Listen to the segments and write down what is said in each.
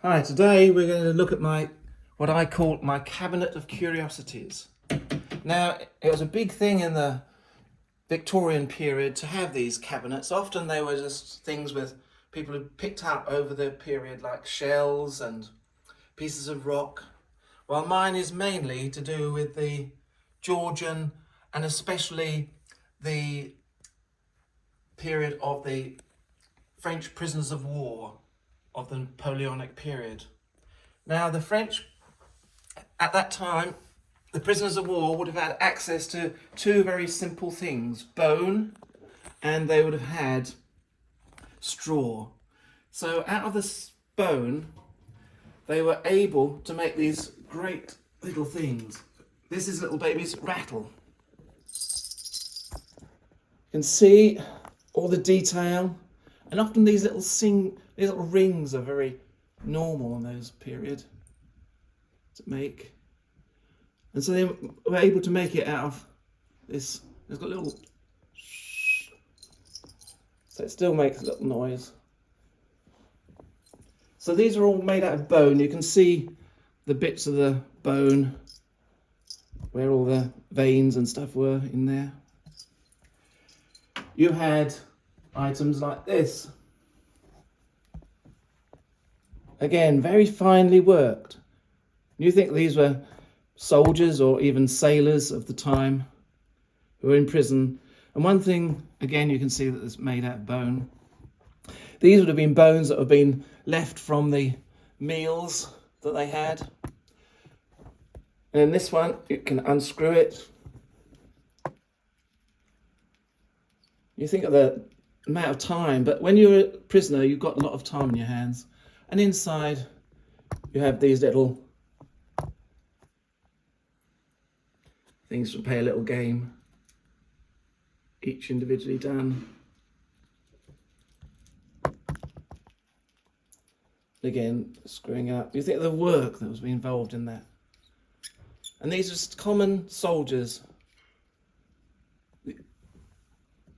Hi, today we're going to look at what I call my cabinet of curiosities. Now, it was a big thing in the Victorian period to have these cabinets. Often they were just things with people had picked up over the period, like shells and pieces of rock, while mine is mainly to do with the Georgian and especially the period of the French prisoners of war of the Napoleonic period. Now, the French at that time, the prisoners of war would have had access to two very simple things: bone, and they would have had straw. So out of this bone, they were able to make these great little things. This is little baby's rattle. You can see all the detail, and often these little rings are very normal in those period to make. And so they were able to make it out of this. It's got little, so it still makes a little noise. So these are all made out of bone. You can see the bits of the bone where all the veins and stuff were in there. You had items like this. Again, very finely worked. You think these were soldiers or even sailors of the time who were in prison. And one thing, again, you can see that it's made out of bone. These would have been bones that have been left from the meals that they had. And in this one, you can unscrew it. You think of the amount of time, but when you're a prisoner, you've got a lot of time on your hands. And inside, you have these little things to play a little game, each individually done. Again, screwing it up. You think of the work that was involved in that. And these are just common soldiers.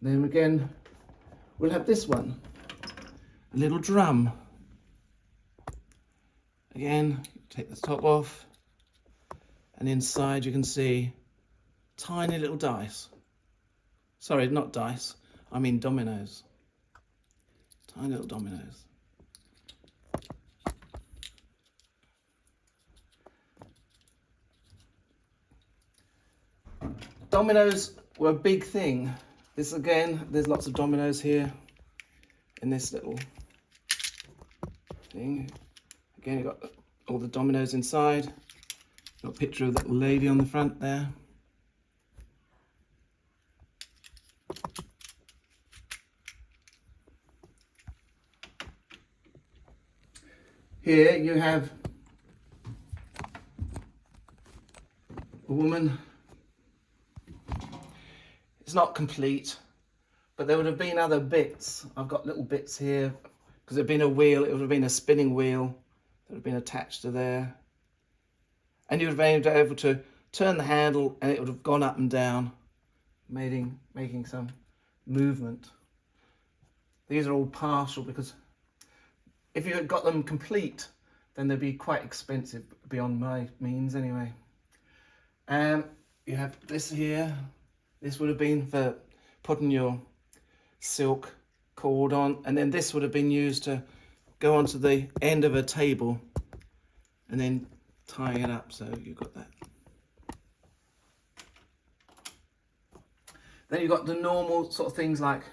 Then again, we'll have this one, a little drum. Again, take the top off, and inside you can see tiny little dice. Sorry, not dice, I mean dominoes. Tiny little dominoes. Dominoes were a big thing. This again, there's lots of dominoes here in this little thing. Again, you've got all the dominoes inside. Got a picture of that little lady on the front there. Here you have a woman. It's not complete, but there would have been other bits. I've got little bits here because there'd been a wheel. It would have been a spinning wheel that would have been attached to there, and you would have been able to turn the handle, and it would have gone up and down, making some movement. These are all partial because if you had got them complete, then they'd be quite expensive beyond my means anyway. You have this here. This would have been for putting your silk cord on, and then this would have been used to go onto the end of a table and then tying it up, so you've got that. Then you've got the normal sort of things like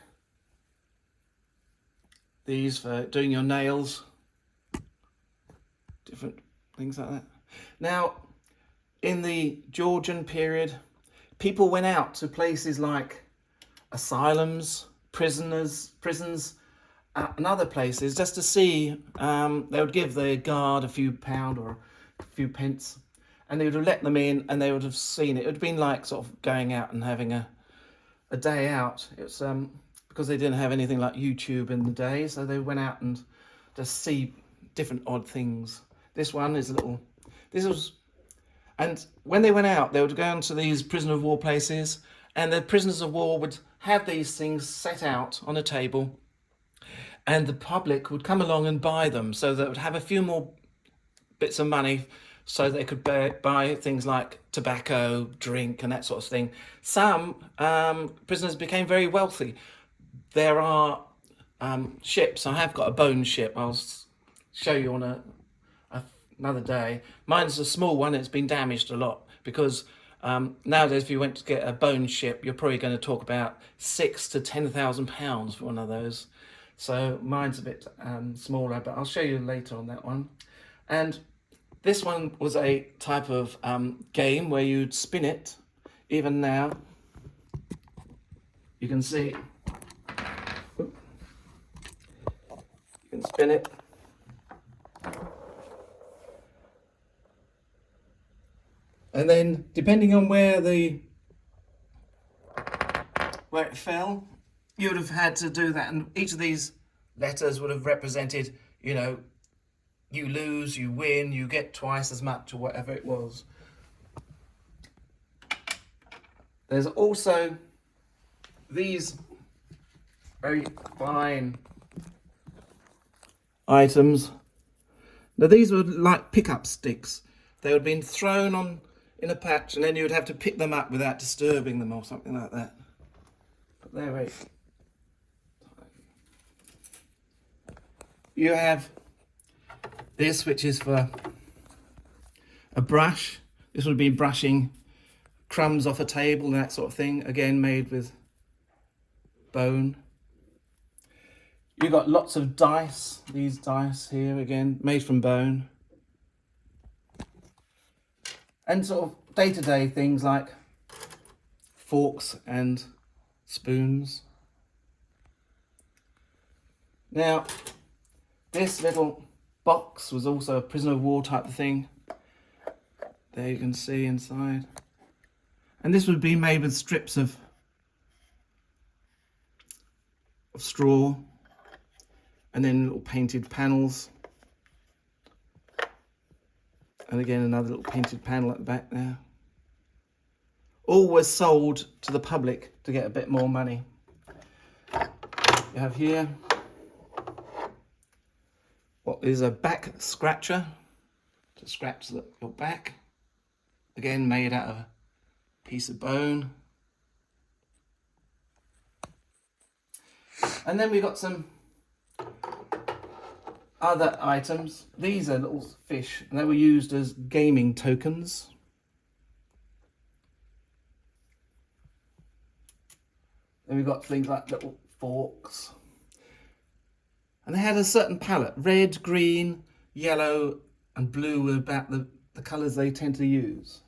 these for doing your nails, different things like that. Now, in the Georgian period, people went out to places like asylums, prisons, and other places just to see. They would give the guard a few pound or a few pence, and they would have let them in, and they would have seen it. It would have been like sort of going out and having a day out. It's because they didn't have anything like YouTube in the day, so they went out and just see different odd things. This one is a little. This was. And when they went out, they would go into these prisoner of war places, and the prisoners of war would have these things set out on a table, and the public would come along and buy them, so they would have a few more bits of money so they could buy things like tobacco, drink, and that sort of thing. Some prisoners became very wealthy. There are ships. I have got a bone ship. I'll show you on another day. Mine's a small one. It's been damaged a lot because nowadays, if you went to get a bone ship, you're probably going to talk about £6,000 to £10,000 for one of those. So mine's a bit smaller, but I'll show you later on that one. And this one was a type of game where you'd spin it. Even now, you can see. You can spin it. And then, depending on where it fell, you would have had to do that. And each of these letters would have represented, you know, you lose, you win, you get twice as much, or whatever it was. There's also these very fine items. Now, these were like pickup sticks. They would have been thrown on in a patch, and then you would have to pick them up without disturbing them or something like that. But they're very... You have this, which is for a brush. This would be brushing crumbs off a table and that sort of thing. Again, made with bone. You've got lots of dice. These dice here, again, made from bone. And sort of day-to-day things like forks and spoons. Now, this little box was also a prisoner of war type of thing. There you can see inside. And this would be made with strips of straw and then little painted panels. And again, another little painted panel at the back there. All was sold to the public to get a bit more money. You have here what is a back scratcher to scratch your back. Again, made out of a piece of bone. And then we got some other items. These are little fish, and they were used as gaming tokens. Then we've got things like little forks. And they had a certain palette. Red, green, yellow, and blue were about the colours they tend to use.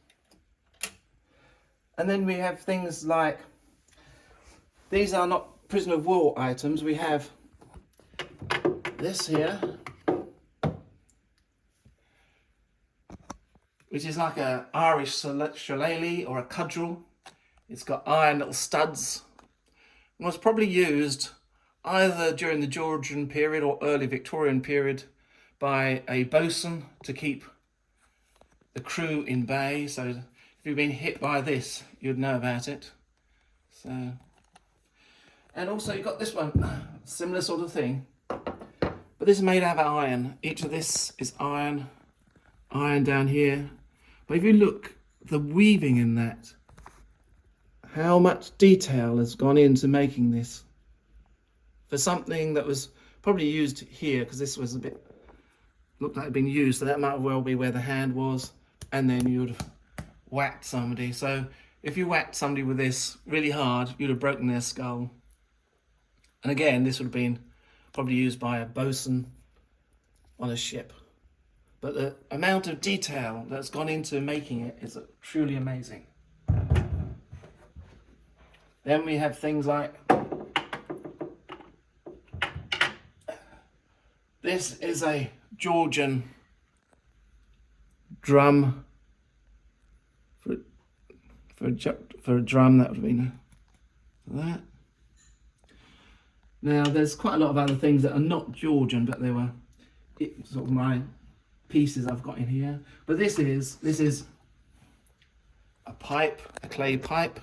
And then we have things like, these are not prisoner of war items. We have this here, which is like an Irish shillelagh or a cudgel. It's got iron little studs. It was probably used either during the Georgian period or early Victorian period by a bosun to keep the crew in bay. So if you've been hit by this, you'd know about it. So, and also you've got this one, similar sort of thing, but this is made out of iron. Each of this is iron down here. But if you look, the weaving in that, how much detail has gone into making this for something that was probably used here, because this was a bit, looked like it had been used, so that might well be where the hand was, and then you'd have whacked somebody. So if you whacked somebody with this really hard, you'd have broken their skull. And again, this would have been probably used by a bosun on a ship. But the amount of detail that's gone into making it is truly amazing. Then we have things like, this is a Georgian drum. For a drum, that would have been that. Now, there's quite a lot of other things that are not Georgian, but they were sort of my pieces I've got in here. But this is a pipe, a clay pipe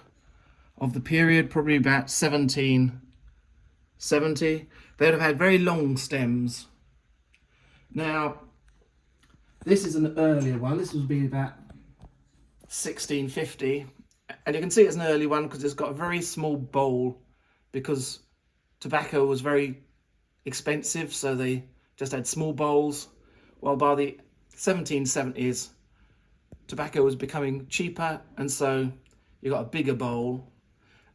of the period, probably about 1770. They would have had very long stems. Now, This is an earlier one. This would be about 1650. And you can see it's an early one because it's got a very small bowl, because tobacco was very expensive, so they just had small bowls. Well, by the 1770s, tobacco was becoming cheaper, and so you got a bigger bowl.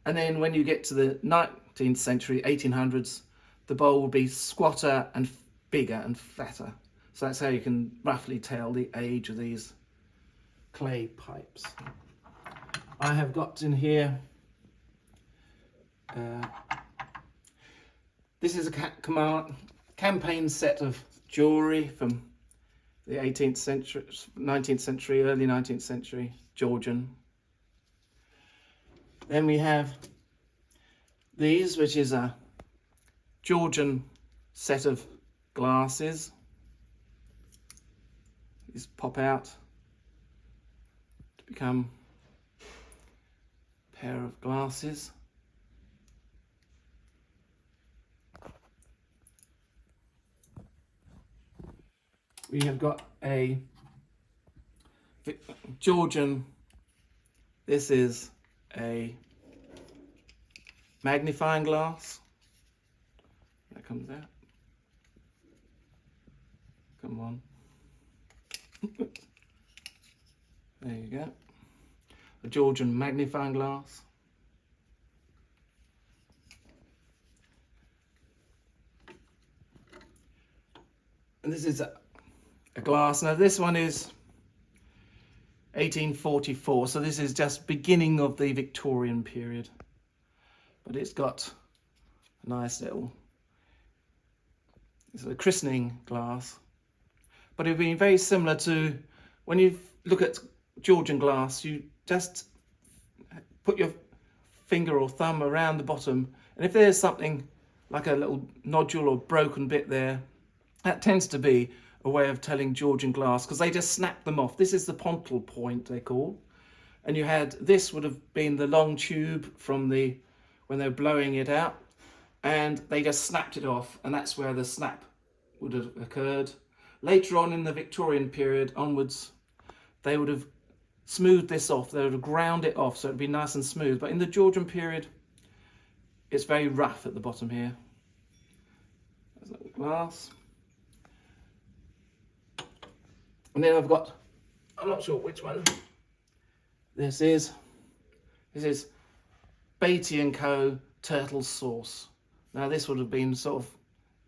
And then when you get to the 19th century, 1800s, the bowl will be squatter and bigger and fatter. So that's how you can roughly tell the age of these clay pipes. I have got in here, this is a campaign set of jewellery from the 18th century, 19th century, early 19th century, Georgian. Then we have these, which is a Georgian set of glasses. These pop out to become a pair of glasses. We have got a Georgian, this is a magnifying glass. That comes out. Come on. There you go. A Georgian magnifying glass. And this is a glass. Now this one is 1844, so this is just beginning of the Victorian period. But it's got a nice little, it's a christening glass. But it'd be very similar to when you look at Georgian glass, you just put your finger or thumb around the bottom, and if there's something like a little nodule or broken bit there, that tends to be a way of telling Georgian glass, because they just snap them off. This is the pontal point, they call. And you had, this would have been the long tube from the, when they were blowing it out, and they just snapped it off, and that's where the snap would have occurred. Later on in the Victorian period onwards, they would have smoothed this off. They would have ground it off so it'd be nice and smooth. But in the Georgian period, it's very rough at the bottom here. There's a little glass. And then I've got, I'm not sure which one this is. This is Beatty & Co. turtle sauce. Now this would have been sort of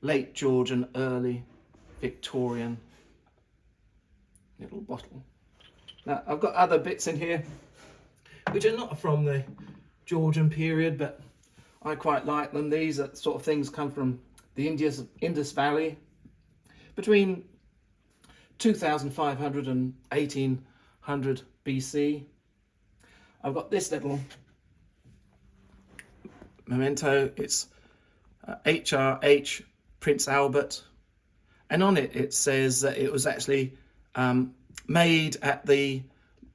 late Georgian, early Victorian little bottle. Now I've got other bits in here which are not from the Georgian period, but I quite like them. These are sort of things come from the Indus Valley between 2500 and 1800 BC. I've got this little memento. It's HRH Prince Albert, and on it it says that it was actually made at the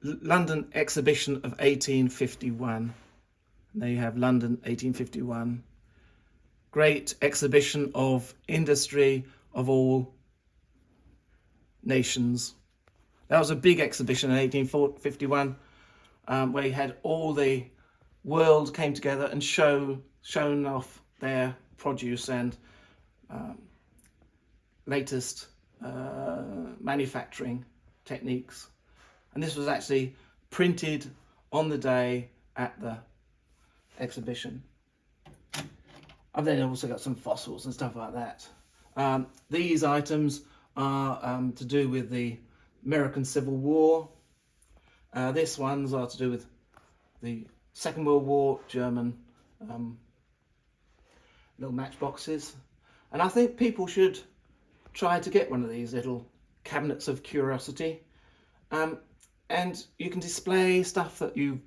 London exhibition of 1851. There you have London 1851. Great exhibition of industry of all nations. That was a big exhibition in 1851, where you had all the world came together and shown off their produce and latest manufacturing techniques. And this was actually printed on the day at the exhibition. I've then also got some fossils and stuff like that. These items are to do with the American Civil War. This ones are to do with the Second World War, German little matchboxes. And I think people should try to get one of these little cabinets of curiosity. And you can display stuff that you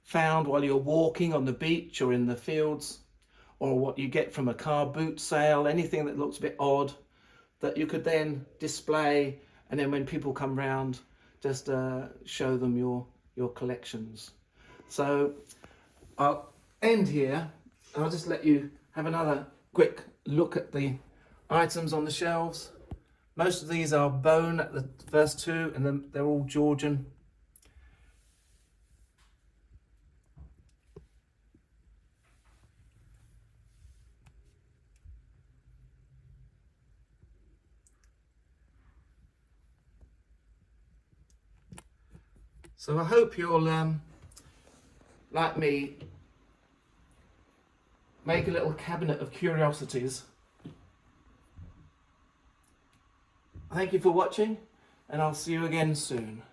found while you're walking on the beach or in the fields, or what you get from a car boot sale, anything that looks a bit odd, that you could then display, and then when people come round, just show them your collections. So I'll end here, and I'll just let you have another quick look at the items on the shelves. Most of these are bone at the first two, and then they're all Georgian. So I hope you'll, like me, make a little cabinet of curiosities. Thank you for watching, and I'll see you again soon.